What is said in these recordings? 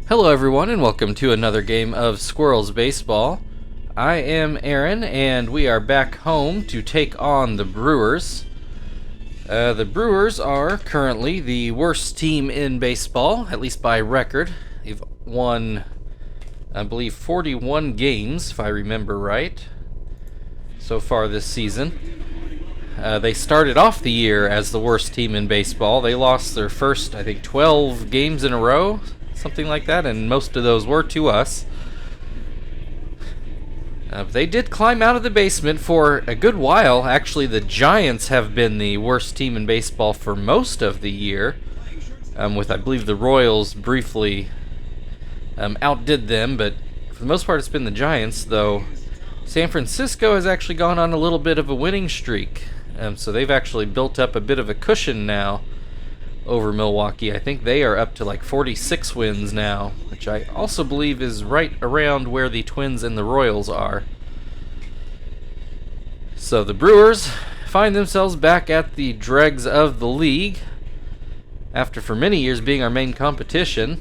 Hello everyone and welcome to another game of Squirrels Baseball. I am Aaron and we are back home to take on the Brewers. The Brewers are currently the worst team in baseball, at least by record. They've won, I believe, 41 games, if I remember right, so far this season. They started off the year as the worst team in baseball. They lost their first, I think, 12 games in a row, something like that, and most of those were to us. They did climb out of the basement for a good while. Actually, the Giants have been the worst team in baseball for most of the year, with, I believe, the Royals briefly outdid them, but for the most part it's been the Giants, though San Francisco has actually gone on a little bit of a winning streak. So they've actually built up a bit of a cushion now over Milwaukee. I think they are up to like 46 wins now, which I also believe is right around where the Twins and the Royals are. So the Brewers find themselves back at the dregs of the league after for many years being our main competition.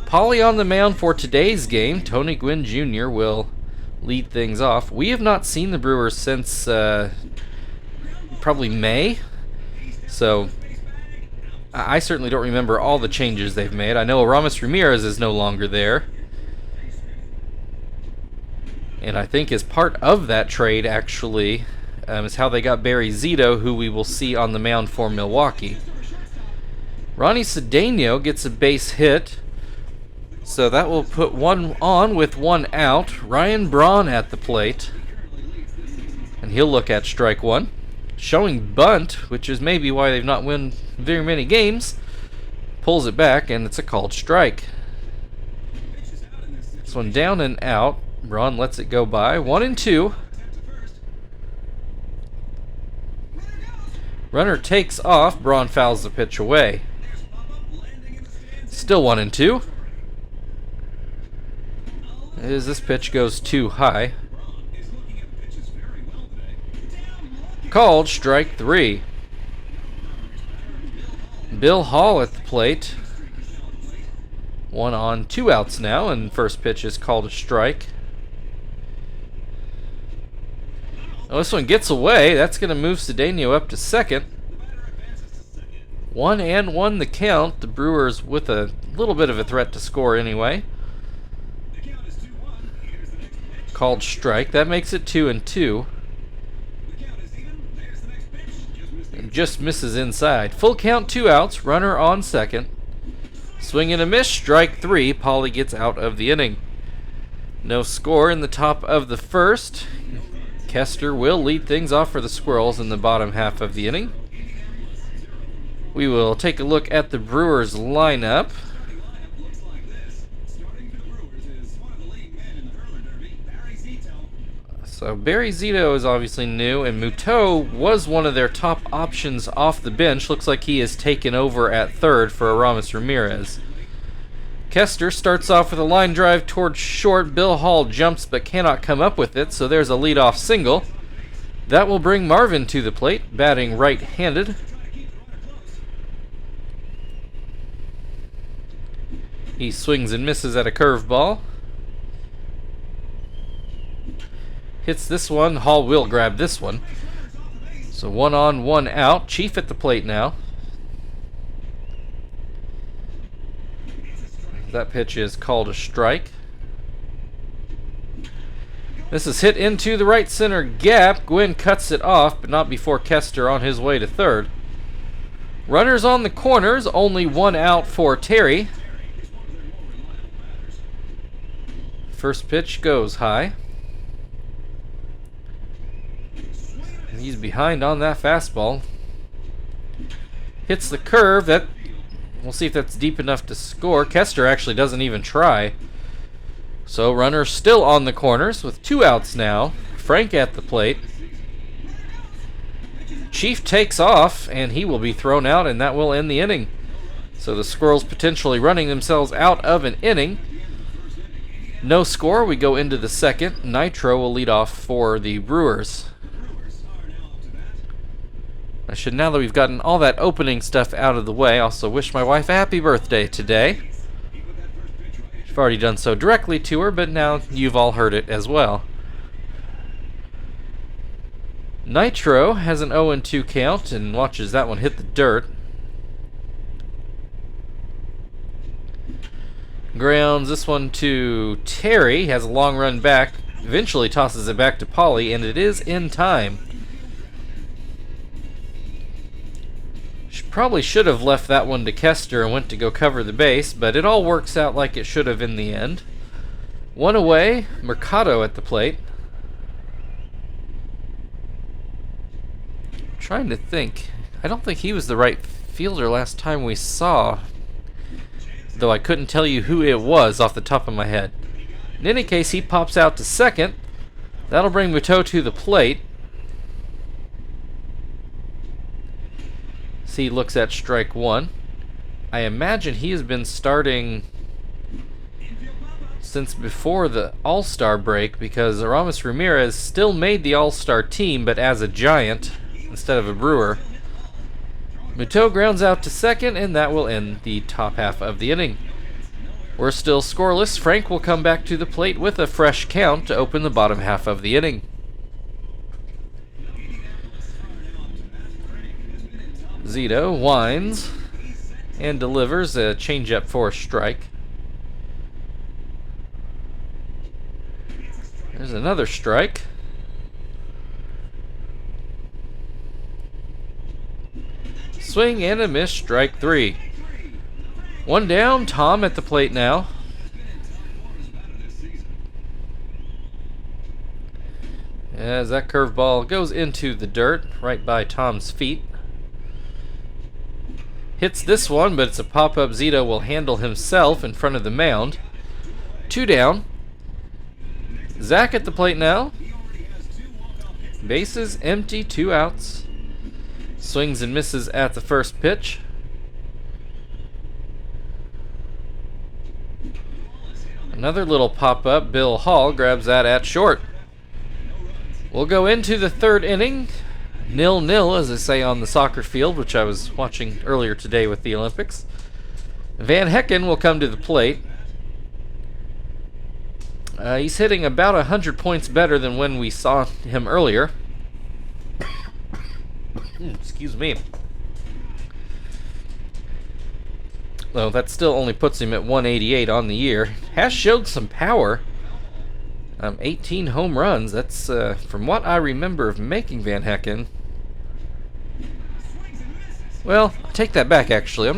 Paulie on the mound for today's game. Tony Gwynn Jr. will lead things off. We have not seen the Brewers since probably May. So I certainly don't remember all the changes they've made. I know Aramis Ramirez is no longer there. And I think as part of that trade, actually, is how they got Barry Zito, who we will see on the mound for Milwaukee. Ronnie Cedeno gets a base hit. So that will put one on with one out. Ryan Braun at the plate. And he'll look at strike one. Showing bunt, which is maybe why they've not won very many games. Pulls it back, and it's a called strike. This one down and out. Braun lets it go by. 1-2. Runner takes off. Braun fouls the pitch away. Still 1-2. As this pitch goes too high. Called strike three. Bill Hall at the plate. 1 on, 2 outs now, and first pitch is called a strike. Oh, this one gets away. That's going to move Cedeno up to second. 1-1 the count. The Brewers with a little bit of a threat to score anyway. Called strike. That makes it 2-2. And just misses inside. Full count, 2 outs. Runner on second. Swing and a miss. Strike 3. Paulie gets out of the inning. No score in the top of the first. Kester will lead things off for the Squirrels in the bottom half of the inning. We will take a look at the Brewers lineup. So Barry Zito is obviously new, and Muto was one of their top options off the bench. Looks like he is taken over at third for Aramis Ramirez. Kester starts off with a line drive towards short. Bill Hall jumps but cannot come up with it, so there's a leadoff single. That will bring Marvin to the plate, batting right-handed. He swings and misses at a curveball. Hits this one. Hall will grab this one. So 1 on, 1 out. Chief at the plate now. That pitch is called a strike. This is hit into the right center gap. Gwynn cuts it off, but not before Kester on his way to third. Runners on the corners. Only 1 out for Terry. First pitch goes high. He's behind on that fastball. Hits the curve. That we'll see if that's deep enough to score. Kester actually doesn't even try. So runner still on the corners with 2 outs now. Frank at the plate. Chief takes off, and he will be thrown out, and that will end the inning. So the Squirrels potentially running themselves out of an inning. No score. We go into the second. Nitro will lead off for the Brewers. I should, now that we've gotten all that opening stuff out of the way, also wish my wife a happy birthday today. I've already done so directly to her, but now you've all heard it as well. Nitro has an 0-2 count and watches that one hit the dirt. Grounds this one to Terry, has a long run back, eventually tosses it back to Polly, and it is in time. She probably should have left that one to Kester and went to go cover the base, but it all works out like it should have in the end. One away, Mercado at the plate. Trying to think. I don't think he was the right fielder last time we saw, though I couldn't tell you who it was off the top of my head. In any case, he pops out to second. That'll bring Muto to the plate. He looks at strike one. I imagine he has been starting since before the All-Star break, because Aramis Ramirez still made the All-Star team, but as a Giant instead of a Brewer. Muto grounds out to second, and that will end the top half of the inning. We're still scoreless. Frank will come back to the plate with a fresh count to open the bottom half of the inning. Zito winds and delivers a changeup for a strike. There's another strike. Swing and a miss, strike three. One down, Tom at the plate now. As that curveball goes into the dirt right by Tom's feet. Hits this one, but it's a pop-up Zito will handle himself in front of the mound. Two down. Zach at the plate now. Bases empty, 2 outs. Swings and misses at the first pitch. Another little pop-up. Bill Hall grabs that at short. We'll go into the third inning. 0-0, as they say on the soccer field, which I was watching earlier today with the Olympics. Van Hecken will come to the plate. He's hitting about 100 points better than when we saw him earlier. Excuse me. Though that still only puts him at 188 on the year. Has showed some power. 18 home runs. That's from what I remember of making Van Hecken. Well, I take that back, actually.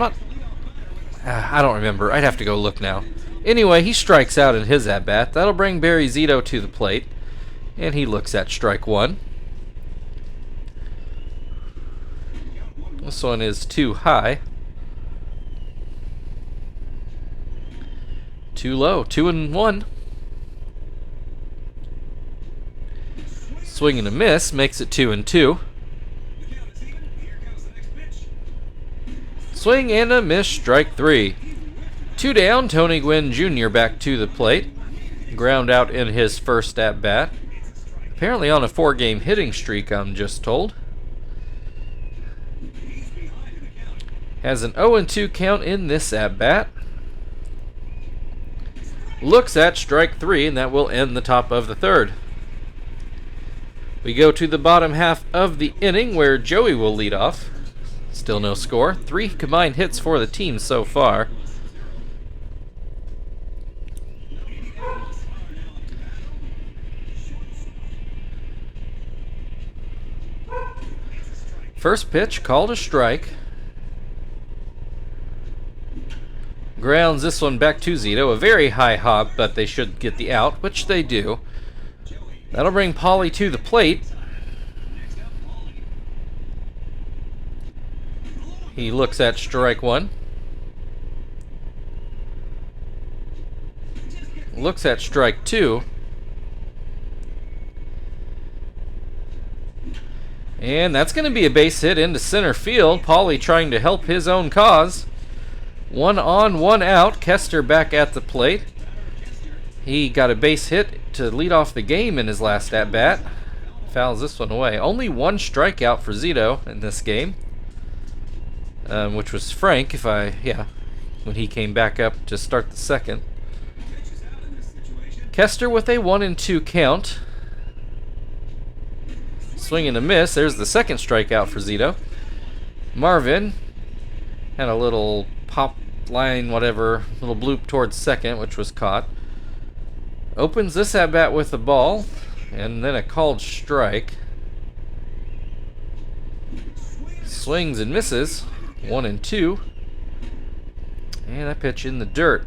I don't remember. I'd have to go look now. Anyway, he strikes out in his at-bat. That'll bring Barry Zito to the plate. And he looks at strike one. This one is too high. Too low. 2-1. Swing and a miss makes it 2-2. Swing and a miss, strike three. Two down, Tony Gwynn Jr. back to the plate. Ground out in his first at-bat. Apparently on a 4-game hitting streak, I'm just told. Has an 0-2 count in this at-bat. Looks at strike three, and that will end the top of the third. We go to the bottom half of the inning, where Joey will lead off. Still no score. 3 combined hits for the team so far. First pitch called a strike. Grounds this one back to Zito. A very high hop, but they should get the out, which they do. That'll bring Pauly to the plate. He looks at strike one. Looks at strike two. And that's going to be a base hit into center field. Pauly trying to help his own cause. 1 on, 1 out. Kester back at the plate. He got a base hit to lead off the game in his last at-bat. Fouls this one away. Only 1 strikeout for Zito in this game. Which was Frank, when he came back up to start the second. Kester with a 1-2 count. Swing and a miss. There's the second strikeout for Zito. Marvin had a little pop line, whatever, little bloop towards second, which was caught. Opens this at bat with the ball, and then a called strike. Swings and misses. 1-2. And a pitch in the dirt.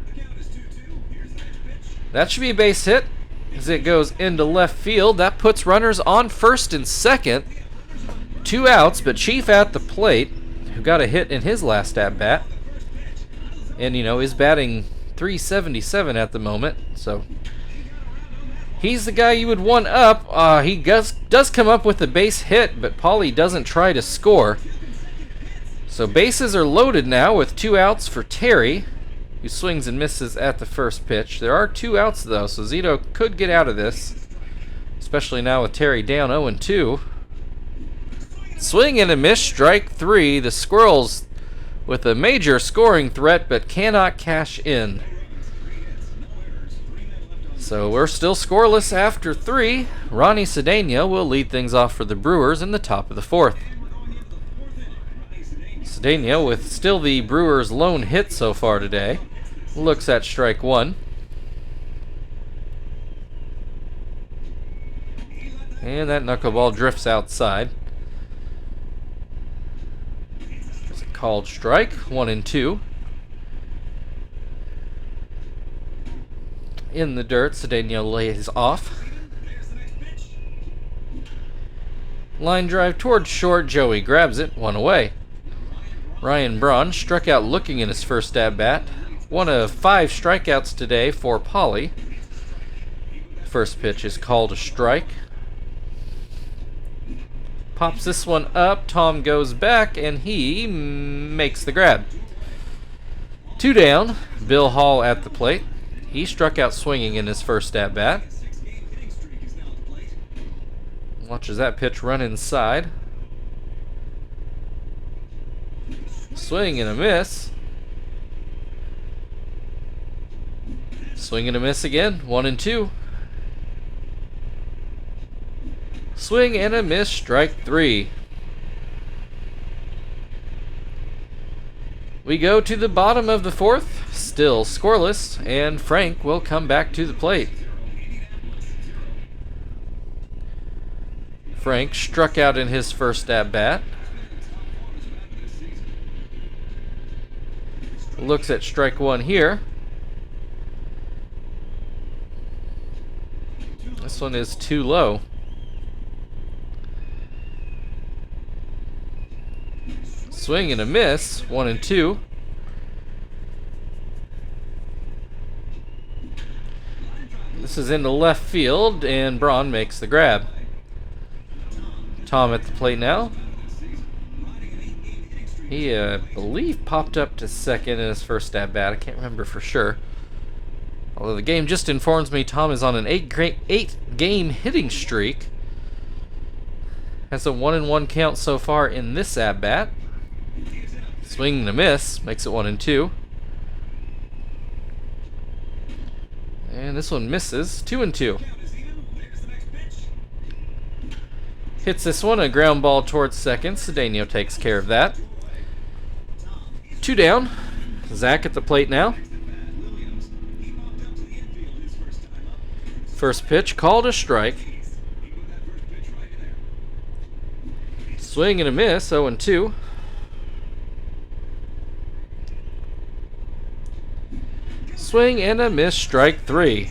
That should be a base hit as it goes into left field. That puts runners on first and second. 2 outs, but Chief at the plate, who got a hit in his last at bat. And, is batting .377 at the moment. So he's the guy you would want up. He does come up with a base hit, but Paulie doesn't try to score. So bases are loaded now with 2 outs for Terry, who swings and misses at the first pitch. There are 2 outs though, so Zito could get out of this, especially now with Terry down 0-2. Swing and a miss, strike 3. The Squirrels with a major scoring threat, but cannot cash in. So we're still scoreless after 3. Ronnie Cedeno will lead things off for the Brewers in the top of the 4th. Cedeno with still the Brewers' lone hit so far today. Looks at strike 1. And that knuckleball drifts outside. There's a called strike, 1-2. In the dirt, Cedeno lays off. Line drive towards short, Joey grabs it, 1 away. Ryan Braun struck out looking in his first at-bat. 1 of 5 strikeouts today for Paulie. First pitch is called a strike. Pops this one up. Tom goes back, and he makes the grab. 2 down. Bill Hall at the plate. He struck out swinging in his first at-bat. Watches that pitch run inside. Swing and a miss. Swing and a miss again. 1-2. Swing and a miss. Strike 3. We go to the bottom of the 4th. Still scoreless. And Frank will come back to the plate. Frank struck out in his first at-bat. Looks at strike 1 here. This one is too low. Swing and a miss. 1-2. This is into left field, and Braun makes the grab. Tom at the plate now. He, I believe, popped up to second in his first at-bat. I can't remember for sure. Although the game just informs me Tom is on an 8-game hitting streak. Has a 1-1 count so far in this at-bat. Swing and a miss. Makes it 1-2. And this one misses. 2-2. Hits this one. A ground ball towards second. Cedeno takes care of that. 2 down. Zach at the plate now. First pitch called a strike. Swing and a miss, 0-2. Swing and a miss, strike 3.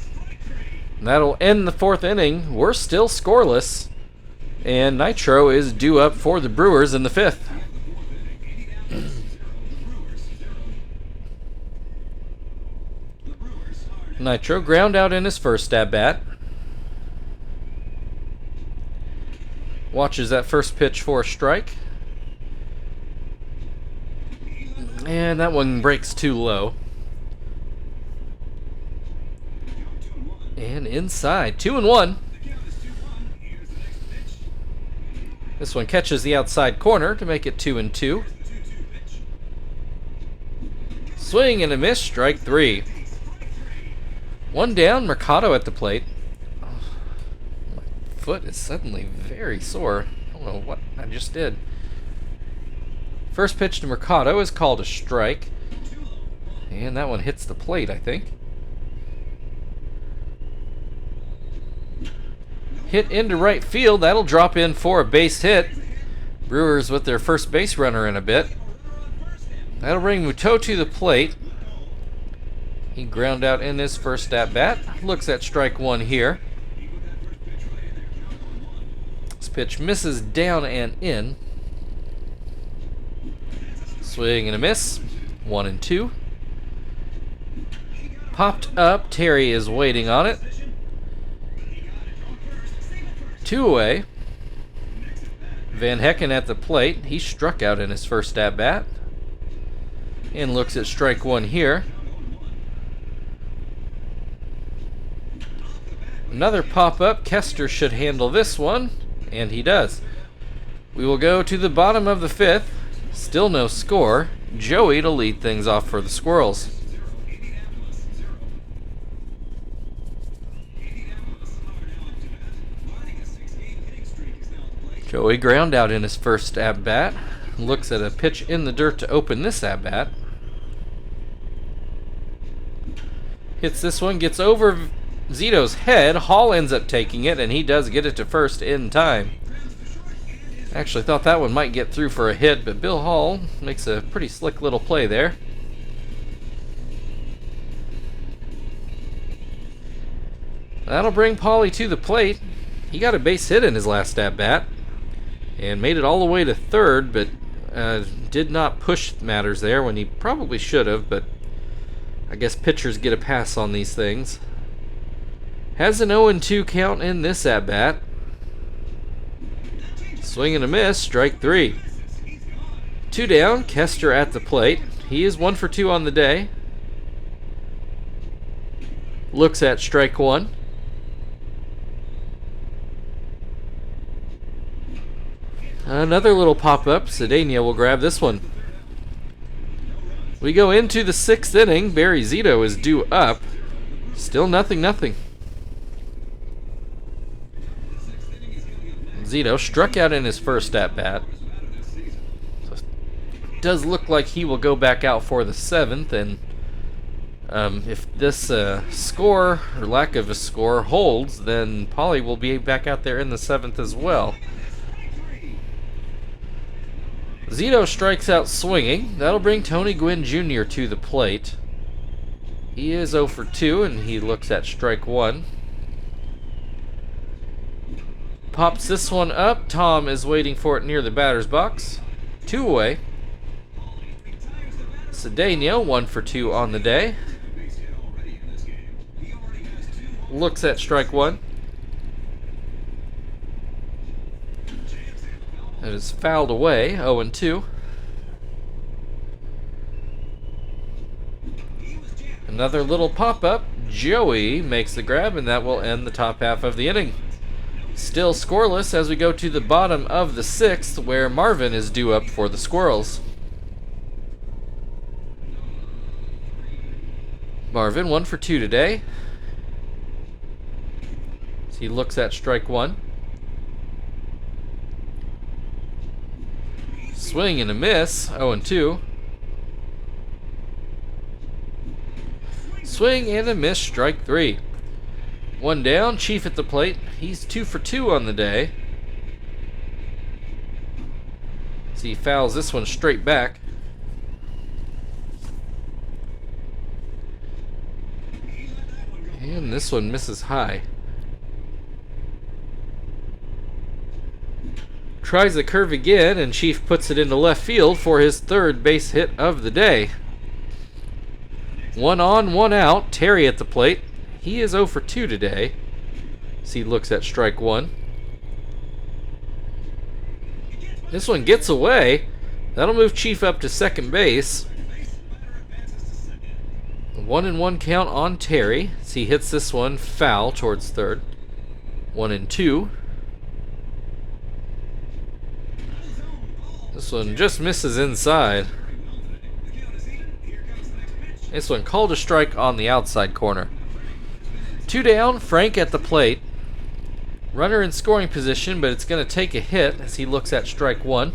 And that'll end the 4th inning. We're still scoreless. And Nitro is due up for the Brewers in the 5th. Nitro ground out in his first at-bat. Watches that first pitch for a strike. And that one breaks too low. And inside, 2-1. This one catches the outside corner to make it 2-2. Swing and a miss, strike 3. One down, Mercado at the plate. Oh, my foot is suddenly very sore. I don't know what I just did. First pitch to Mercado is called a strike. And that one hits the plate, I think. Hit into right field. That'll drop in for a base hit. Brewers with their first base runner in a bit. That'll bring Muto to the plate. He ground out in his first at-bat. Looks at strike one here. This pitch misses down and in. Swing and a miss. 1-2. Popped up. Terry is waiting on it. 2 away. Van Hecken at the plate. He struck out in his first at-bat. And looks at strike one here. Another pop-up. Kester should handle this one. And he does. We will go to the bottom of the 5th. Still no score. Joey to lead things off for the Squirrels. Joey ground out in his first at-bat. Looks at a pitch in the dirt to open this at-bat. Hits this one, gets over Zito's head. Hall ends up taking it, and he does get it to first in time. Actually thought that one might get through for a hit, but Bill Hall makes a pretty slick little play there. That'll bring Paulie to the plate. He got a base hit in his last at-bat and made it all the way to third, but did not push matters there when he probably should have, but I guess pitchers get a pass on these things. Has an 0-2 count in this at-bat. Swing and a miss, strike 3. 2 down, Kester at the plate. He is 1 for 2 on the day. Looks at strike 1. Another little pop-up. Cedeno will grab this one. We go into the 6th inning. Barry Zito is due up. Still 0-0. Zito struck out in his first at-bat. So it does look like he will go back out for the 7th, and if this score, or lack of a score, holds, then Paulie will be back out there in the 7th as well. Zito strikes out swinging. That'll bring Tony Gwynn Jr. to the plate. He is 0 for 2, and he looks at strike 1. Pops this one up. Tom is waiting for it near the batter's box. 2 away. Cedeno, 1 for 2 on the day. Looks at strike 1. It is fouled away, 0-2. Another little pop-up. Joey makes the grab, and that will end the top half of the inning. Still scoreless as we go to the bottom of the 6th, where Marvin is due up for the Squirrels. Marvin, 1 for 2 today. So he looks at strike 1. Swing and a miss, 0-2. Swing and a miss, strike 3. 1 down, Chief at the plate. He's 2 for 2 on the day. So he fouls this one straight back. And this one misses high. Tries the curve again, and Chief puts it into left field for his 3rd base hit of the day. 1 on, 1 out. Terry at the plate. He is 0 for 2 today. So he looks at strike 1. This one gets away. That'll move Chief up to second base. 1-1 count on Terry. So he hits this one foul towards third. 1-2. This one just misses inside. This one called a strike on the outside corner. Two down, Frank at the plate. Runner in scoring position, but it's going to take a hit as he looks at strike one.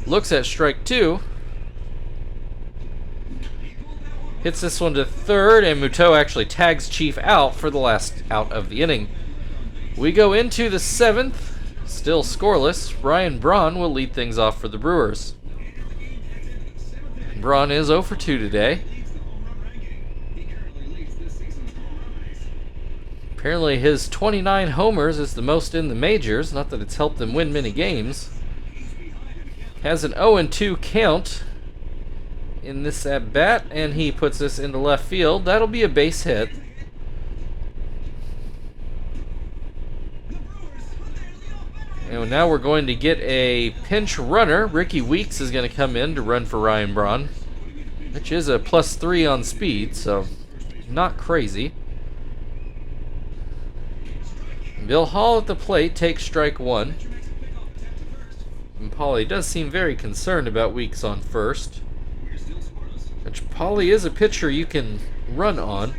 Looks at strike two. Hits this one to third, and Muto actually tags Chief out for the last out of the inning. We go into the seventh, still scoreless. Ryan Braun will lead things off for the Brewers. Braun is 0 for 2 today. Apparently his 29 homers is the most in the majors, not that it's helped him win many games. Has an 0-2 count in this at-bat, and he puts this into left field. That'll be a base hit. And now we're going to get a pinch runner. Ricky Weeks is going to come in to run for Ryan Braun, which is a +3 on speed, so not crazy. Bill Hall at the plate takes strike one. And Paulie does seem very concerned about Weeks on first. Which Paulie is a pitcher you can run on.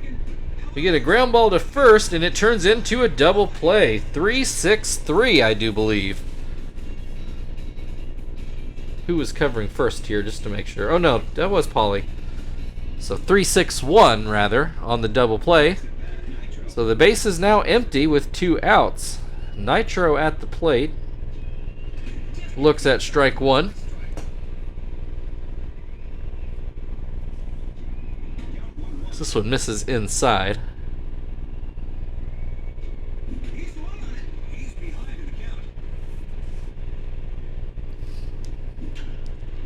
We get a ground ball to first, and it turns into a double play. 3-6-3, I do believe. Who was covering first here, just to make sure? Oh no, that was Paulie. So 3-6-1, rather, on the double play. So the base is now empty with 2 outs. Nitro at the plate. Looks at strike one. This one misses inside.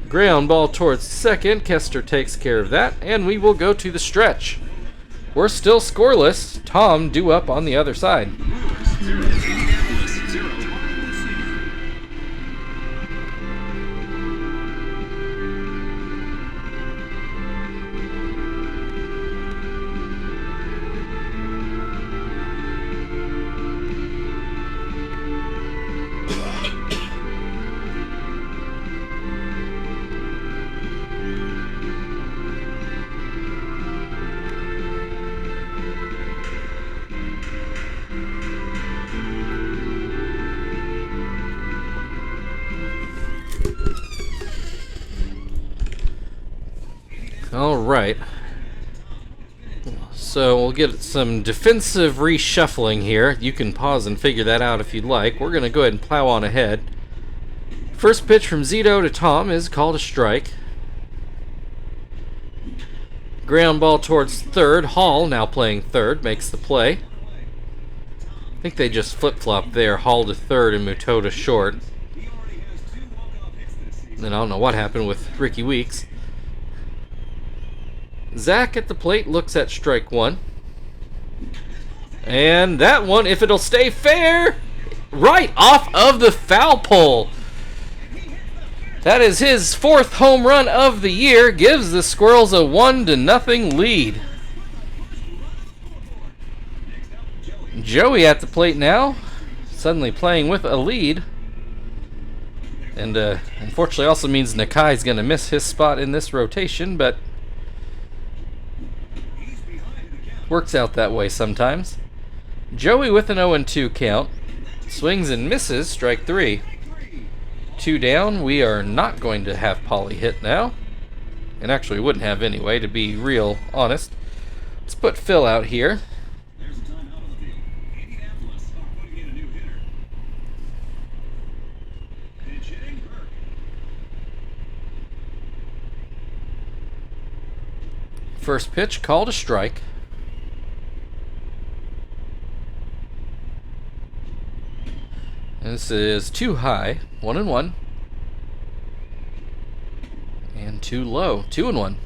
Ground ball towards second. Kester takes care of that, and we will go to the stretch. We're still scoreless. Tom due up on the other side. Alright, so we'll get some defensive reshuffling here. You can pause and figure that out if you'd like. We're going to go ahead and plow on ahead. First pitch from Zito to Tom is called a strike. Ground ball towards third. Hall, now playing third, makes the play. I think they just flip-flop there. Hall to third and Muto to short. And then I don't know what happened with Ricky Weeks. Zach at the plate looks at strike one. And that one, if it'll stay fair, right off of the foul pole. That is his 4th home run of the year. Gives the Squirrels a 1-0 lead. Joey at the plate now, suddenly playing with a lead. And unfortunately also means Nakai's going to miss his spot in this rotation, but works out that way sometimes. Joey with an 0-2 count. Swings and misses, strike 3. 2 down. We are not going to have Paulie hit now. And actually wouldn't have anyway, to be real honest. Let's put Phil out here. First pitch called a strike. This is too high, 1-1. And too low, 2-1.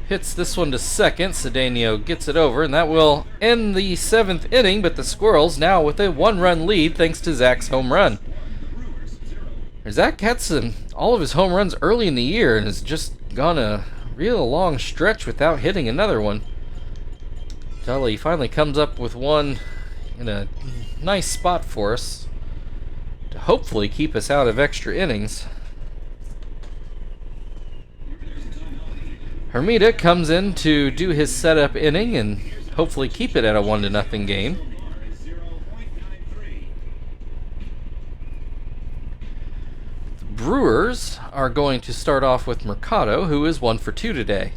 Hits this one to second. Cedeno gets it over, and that will end the 7th inning, but the Squirrels now with a 1-run lead thanks to Zach's home run. Zach had all of his home runs early in the year and has just gone a real long stretch without hitting another one. Until he finally comes up with one in a nice spot for us to hopefully keep us out of extra innings. Hermida comes in to do his setup inning and hopefully keep it at a 1-0 game. The Brewers are going to start off with Mercado, who is 1 for 2 today.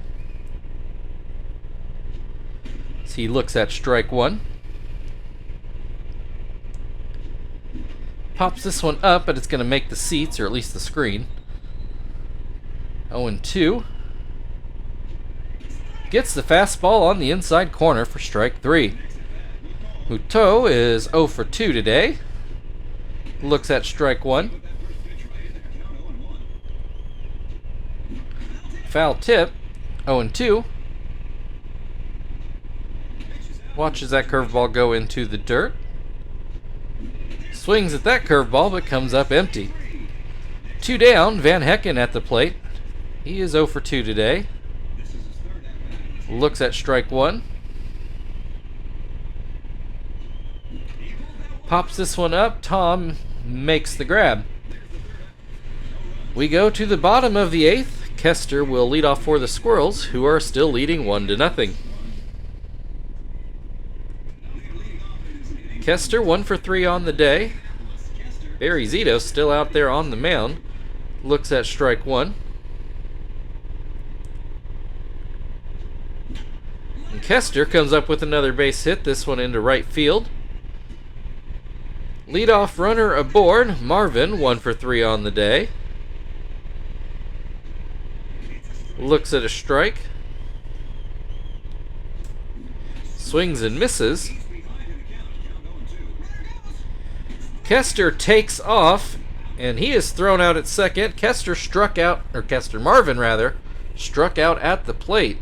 So he looks at strike one. Pops this one up, but it's going to make the seats, or at least the screen. 0-2. Gets the fastball on the inside corner for strike 3. Muto is 0 for 2 today. Looks at strike 1. Foul tip. 0-2. Watches that curveball go into the dirt. Swings at that curveball, but comes up empty. 2 down, Van Hecken at the plate. He is 0 for 2 today. Looks at strike 1. Pops this one up. Tom makes the grab. We go to the bottom of the 8th. Kester will lead off for the Squirrels, who are still leading 1-0. Kester 1 for 3 on the day. Barry Zito still out there on the mound. Looks at strike 1. And Kester comes up with another base hit, this one into right field. Leadoff runner aboard. Marvin 1 for 3 on the day. Looks at a strike. Swings and misses. Kester takes off, and he is thrown out at second. Marvin rather, struck out at the plate.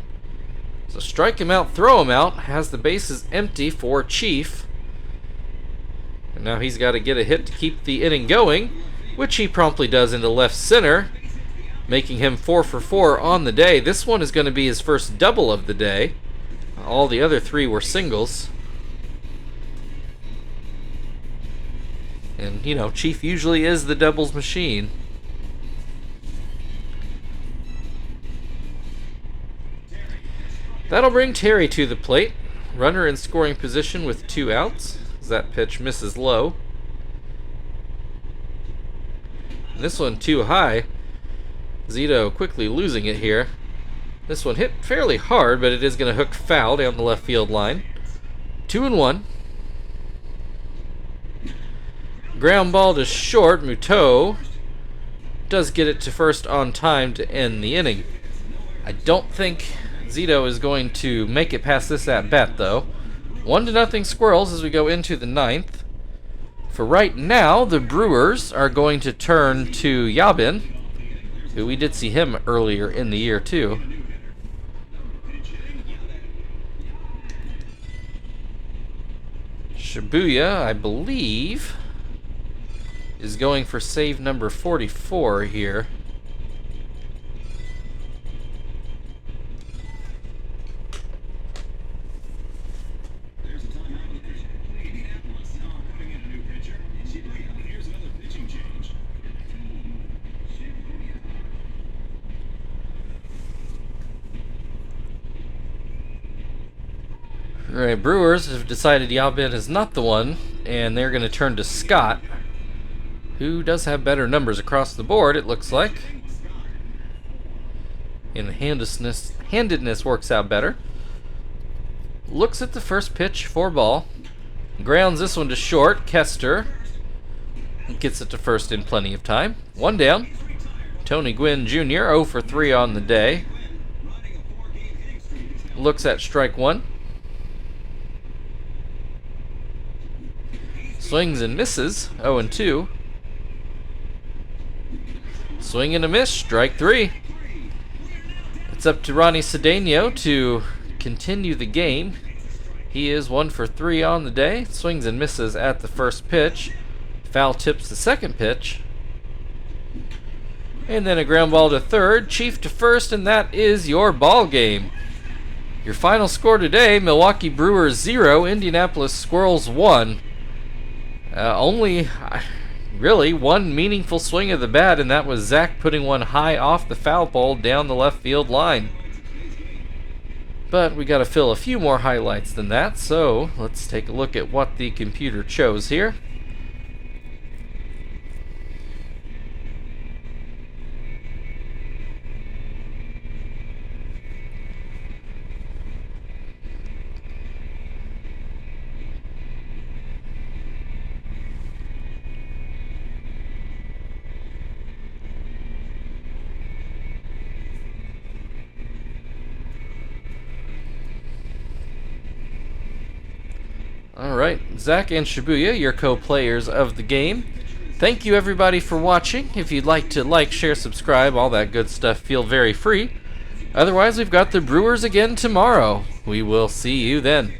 So strike him out, throw him out, has the bases empty for Chief. And now he's got to get a hit to keep the inning going, which he promptly does into left center, making him 4 for 4 on the day. This one is going to be his first double of the day. All the other 3 were singles. And, you know, Chief usually is the doubles machine. That'll bring Terry to the plate. Runner in scoring position with 2 outs. As that pitch misses low. And this one too high. Zito quickly losing it here. This one hit fairly hard, but it is going to hook foul down the left field line. 2-1. Ground ball to short. Muto does get it to first on time to end the inning. I don't think Zito is going to make it past this at bat, though. 1-0 Squirrels as we go into the 9th. For right now, the Brewers are going to turn to Yabin, who we did see him earlier in the year, too. Shibuya, I believe, is going for save number 44 here. There's a timeout on the pitch. Indianapolis now putting in a new pitcher. Shibuya, here's another pitching change. Alright, Brewers have decided Yabin is not the one, and they're going to turn to Scott, who does have better numbers across the board, it looks like. And the handedness works out better. Looks at the first pitch for ball. Grounds this one to short. Kester gets it to first in plenty of time. 1 down. Tony Gwynn Jr. 0 for 3 on the day. Looks at strike 1. Swings and misses. 0-2. Swing and a miss. Strike 3. It's up to Ronnie Cedeno to continue the game. He is 1 for 3 on the day. Swings and misses at the first pitch. Foul tips the second pitch. And then a ground ball to third. Chief to first, and that is your ball game. Your final score today, Milwaukee Brewers 0, Indianapolis Squirrels 1. Only really one meaningful swing of the bat, and that was Zach putting one high off the foul pole down the left field line. But we got to fill a few more highlights than that, so let's take a look at what the computer chose here. Alright, Zach and Shibuya, your co-players of the game. Thank you everybody for watching. If you'd like to like, share, subscribe, all that good stuff, feel very free. Otherwise, we've got the Brewers again tomorrow. We will see you then.